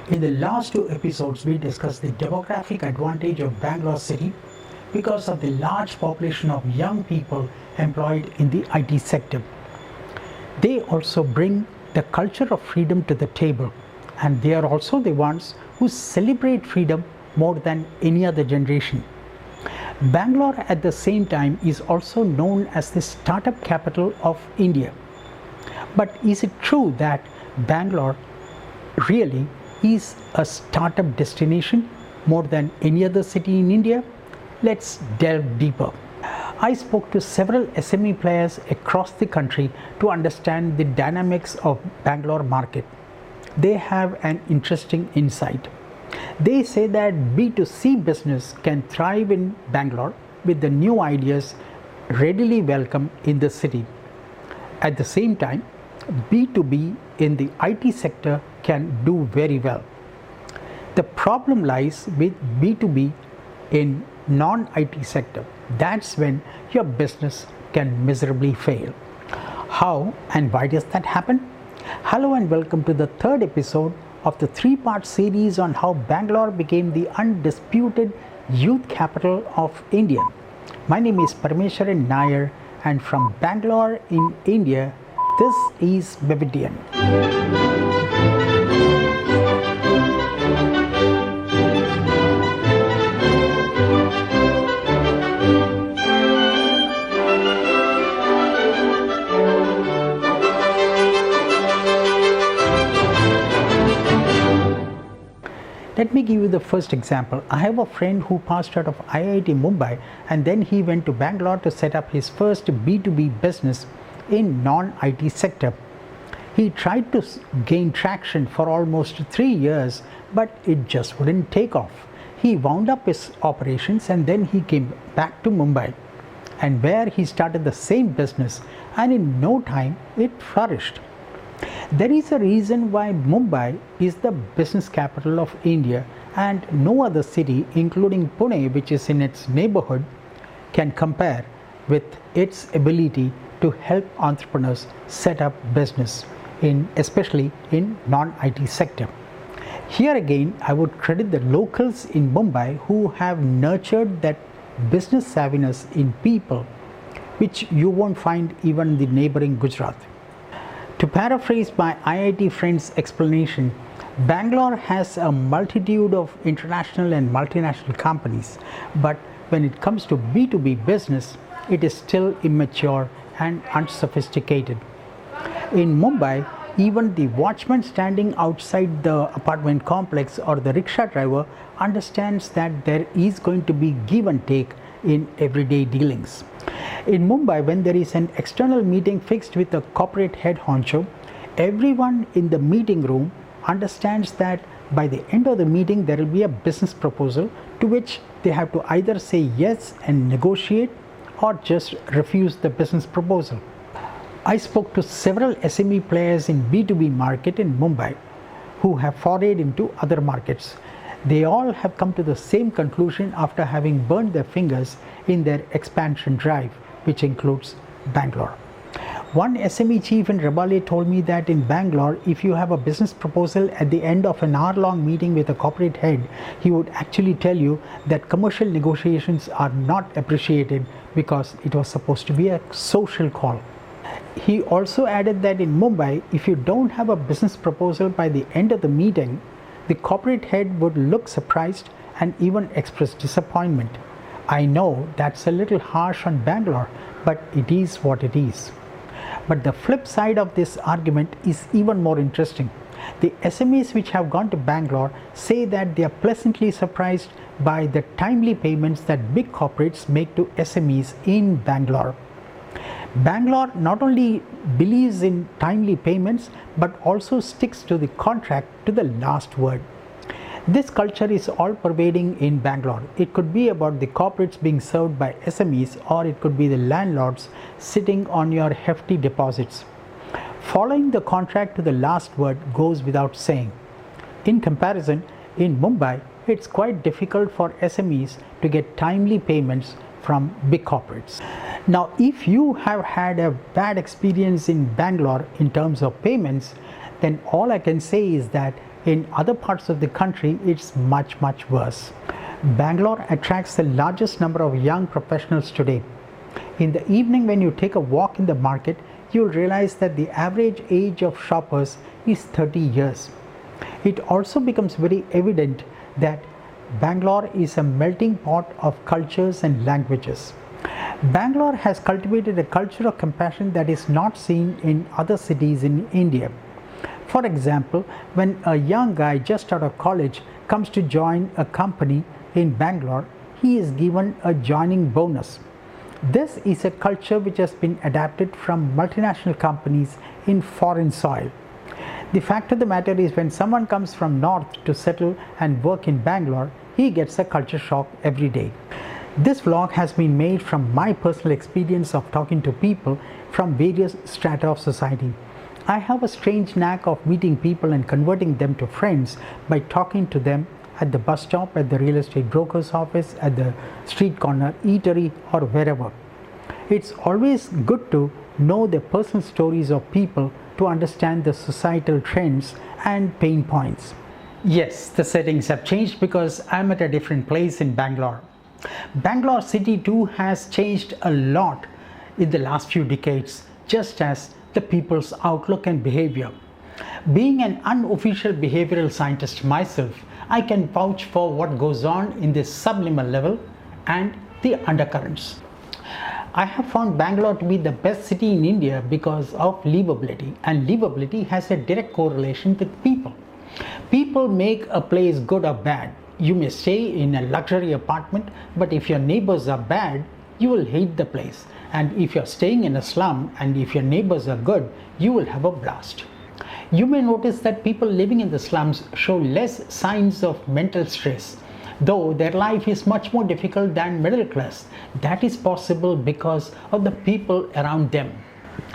In the last two episodes, we discussed the demographic advantage of Bangalore city because of the large population of young people employed in the IT sector. They also bring the culture of freedom to the table, and they are also the ones who celebrate freedom more than any other generation. Bangalore at the same time is also known as the startup capital of India. But is it true that Bangalore really is a startup destination more than any other city in India? Let's delve deeper. I spoke to several SME players across the country to understand the dynamics of Bangalore market. They have an interesting insight. They say that B2C business can thrive in Bangalore with the new ideas readily welcome in the city. At the same time, B2B in the IT sector can do very well. The problem lies with B2B in non-IT sector. That's when your business can miserably fail. How and why does that happen? Hello and welcome to the third episode of the three-part series on how Bangalore became the undisputed youth capital of India. My name is Parameswaran Nair, and from Bangalore in India, this is Meridian. Let me give you the first example. I have a friend who passed out of IIT Mumbai and then he went to Bangalore to set up his first B2B business in non-IT sector. He tried to gain traction for almost 3 years, but it just wouldn't take off. He wound up his operations and then he came back to Mumbai, and where he started the same business, and in no time it flourished. There is a reason why Mumbai is the business capital of India, and no other city, including Pune, which is in its neighborhood, can compare with its ability to help entrepreneurs set up business, especially in non-IT sector. Here again, I would credit the locals in Mumbai who have nurtured that business savviness in people, which you won't find even in the neighboring Gujarat. To paraphrase my IIT friend's explanation, Bangalore has a multitude of international and multinational companies, but when it comes to B2B business, it is still immature and unsophisticated. In Mumbai, even the watchman standing outside the apartment complex or the rickshaw driver understands that there is going to be give and take in everyday dealings. In Mumbai, when there is an external meeting fixed with a corporate head honcho, everyone in the meeting room understands that by the end of the meeting there will be a business proposal to which they have to either say yes and negotiate or just refuse the business proposal. I spoke to several SME players in B2B market in Mumbai who have forayed into other markets. They all have come to the same conclusion after having burned their fingers in their expansion drive, which includes Bangalore. One SME chief in Rabale told me that in Bangalore, if you have a business proposal at the end of an hour-long meeting with a corporate head, he would actually tell you that commercial negotiations are not appreciated because it was supposed to be a social call. He also added that in Mumbai, if you don't have a business proposal by the end of the meeting, the corporate head would look surprised and even express disappointment. I know that's a little harsh on Bangalore, but it is what it is. But the flip side of this argument is even more interesting. The SMEs which have gone to Bangalore say that they are pleasantly surprised by the timely payments that big corporates make to SMEs in Bangalore. Bangalore not only believes in timely payments but also sticks to the contract to the last word. This culture is all pervading in Bangalore. It could be about the corporates being served by SMEs, or it could be the landlords sitting on your hefty deposits. Following the contract to the last word goes without saying. In comparison, in Mumbai, it's quite difficult for SMEs to get timely payments from big corporates. Now, if you have had a bad experience in Bangalore in terms of payments, then all I can say is that In other parts of the country, it's much, much worse. Bangalore attracts the largest number of young professionals today. In the evening, when you take a walk in the market, you'll realize that the average age of shoppers is 30 years. It also becomes very evident that Bangalore is a melting pot of cultures and languages. Bangalore has cultivated a culture of compassion that is not seen in other cities in India. For example, when a young guy just out of college comes to join a company in Bangalore, he is given a joining bonus. This is a culture which has been adapted from multinational companies in foreign soil. The fact of the matter is, when someone comes from north to settle and work in Bangalore, he gets a culture shock every day. This vlog has been made from my personal experience of talking to people from various strata of society. I have a strange knack of meeting people and converting them to friends by talking to them at the bus stop, at the real estate broker's office, at the street corner eatery, or wherever. It's always good to know the personal stories of people to understand the societal trends and pain points. Yes, the settings have changed because I'm at a different place in Bangalore. Bangalore city too has changed a lot in the last few decades, just as the people's outlook and behavior. Being an unofficial behavioral scientist myself, I can vouch for what goes on in the subliminal level and the undercurrents. I have found Bangalore to be the best city in India because of livability, and livability has a direct correlation with people. People make a place good or bad. You may stay in a luxury apartment, but if your neighbors are bad, you will hate the place. And if you're staying in a slum and if your neighbors are good, you will have a blast. You may notice that people living in the slums show less signs of mental stress, though their life is much more difficult than middle class. That is possible because of the people around them.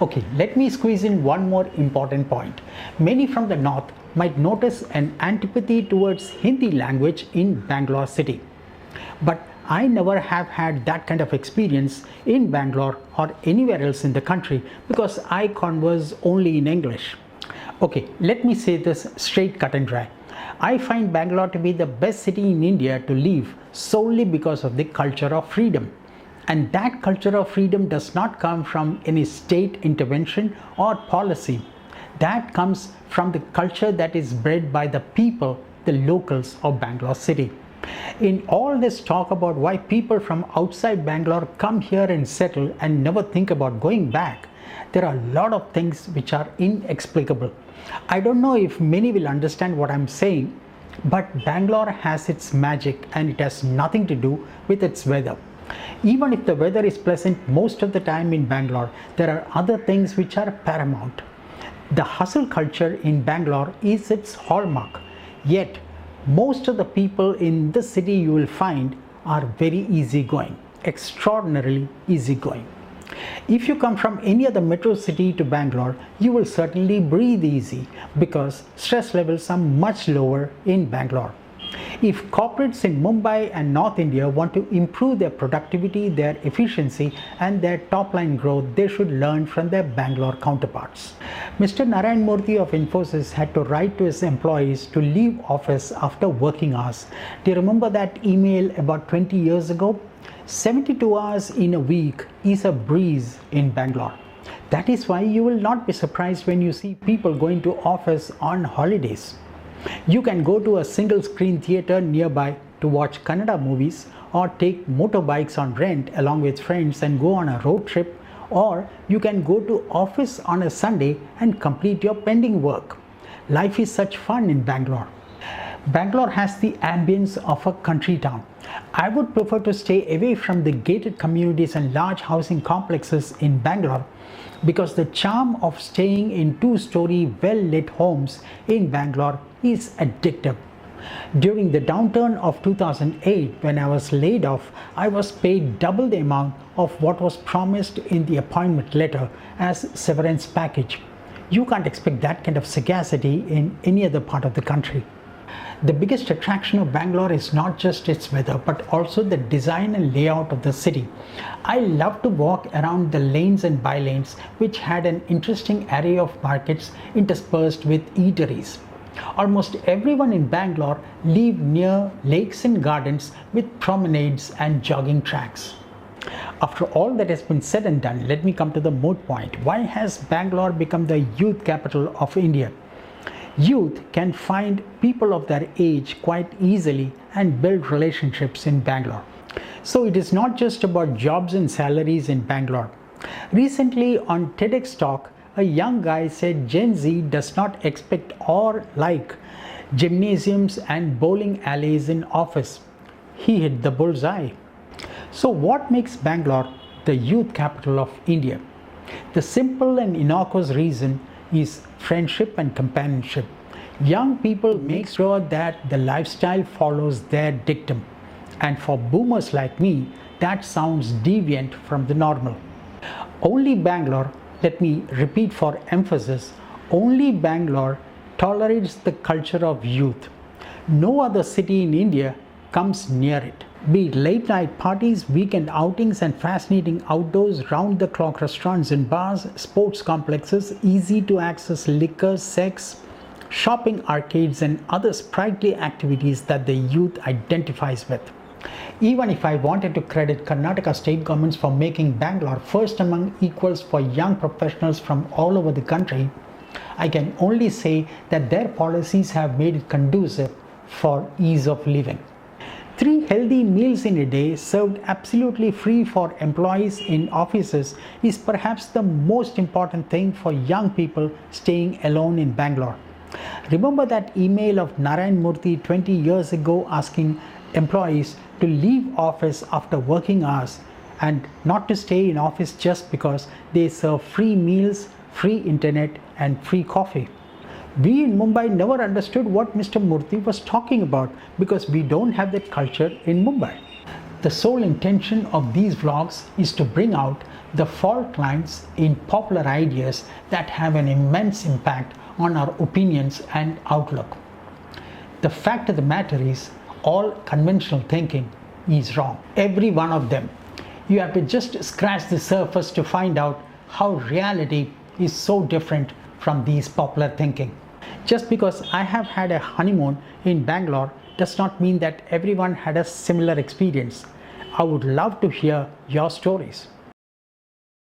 Okay, let me squeeze in one more important point. Many from the north might notice an antipathy towards Hindi language in Bangalore city. But I never have had that kind of experience in Bangalore or anywhere else in the country because I converse only in English. Okay, let me say this straight, cut and dry. I find Bangalore to be the best city in India to live solely because of the culture of freedom. And that culture of freedom does not come from any state intervention or policy. That comes from the culture that is bred by the people, the locals of Bangalore city. In all this talk about why people from outside Bangalore come here and settle and never think about going back, there are a lot of things which are inexplicable. I don't know if many will understand what I'm saying, but Bangalore has its magic and it has nothing to do with its weather. Even if the weather is pleasant most of the time in Bangalore, there are other things which are paramount. The hustle culture in Bangalore is its hallmark, yet most of the people in this city you will find are very easygoing, extraordinarily easygoing. If you come from any other metro city to Bangalore, you will certainly breathe easy because stress levels are much lower in Bangalore. If corporates in Mumbai and North India want to improve their productivity, their efficiency and their top line growth, they should learn from their Bangalore counterparts. Mr. Narayan Murthy of Infosys had to write to his employees to leave office after working hours. Do you remember that email about 20 years ago? 72 hours in a week is a breeze in Bangalore. That is why you will not be surprised when you see people going to office on holidays. You can go to a single screen theater nearby to watch Kannada movies or take motorbikes on rent along with friends and go on a road trip, or you can go to office on a Sunday and complete your pending work. Life is such fun in Bangalore. Bangalore has the ambience of a country town. I would prefer to stay away from the gated communities and large housing complexes in Bangalore because the charm of staying in two-story well-lit homes in Bangalore is addictive. During the downturn of 2008, when I was laid off, I was paid double the amount of what was promised in the appointment letter as severance package. You can't expect that kind of sagacity in any other part of the country. The biggest attraction of Bangalore is not just its weather, but also the design and layout of the city. I love to walk around the lanes and bylanes, which had an interesting array of markets interspersed with eateries. Almost everyone in Bangalore live near lakes and gardens with promenades and jogging tracks. After all that has been said and done, let me come to the moot point. Why has Bangalore become the youth capital of India? Youth can find people of their age quite easily and build relationships in Bangalore. So it is not just about jobs and salaries in Bangalore. Recently on TEDx Talk, a young guy said Gen Z does not expect or like gymnasiums and bowling alleys in office. He hit the bullseye. So what makes Bangalore the youth capital of India? The simple and innocuous reason is friendship and companionship. Young people make sure that the lifestyle follows their dictum. And for boomers like me, that sounds deviant from the normal. Only Bangalore, let me repeat for emphasis, only Bangalore tolerates the culture of youth. No other city in India comes near it. Be it late night parties, weekend outings, and fascinating outdoors, round the clock restaurants and bars, sports complexes, easy to access liquor, sex, shopping arcades, and other sprightly activities that the youth identifies with. Even if I wanted to credit Karnataka state governments for making Bangalore first among equals for young professionals from all over the country, I can only say that their policies have made it conducive for ease of living. 3 healthy meals in a day served absolutely free for employees in offices is perhaps the most important thing for young people staying alone in Bangalore. Remember that email of Narayan Murthy 20 years ago asking employees to leave office after working hours and not to stay in office just because they serve free meals, free internet, and free coffee. We in Mumbai never understood what Mr. Murthy was talking about because we don't have that culture in Mumbai. The sole intention of these vlogs is to bring out the fault lines in popular ideas that have an immense impact on our opinions and outlook. The fact of the matter is, all conventional thinking is wrong. Every one of them. You have to just scratch the surface to find out how reality is so different from these popular thinking. Just because I have had a honeymoon in Bangalore does not mean that everyone had a similar experience. I would love to hear your stories.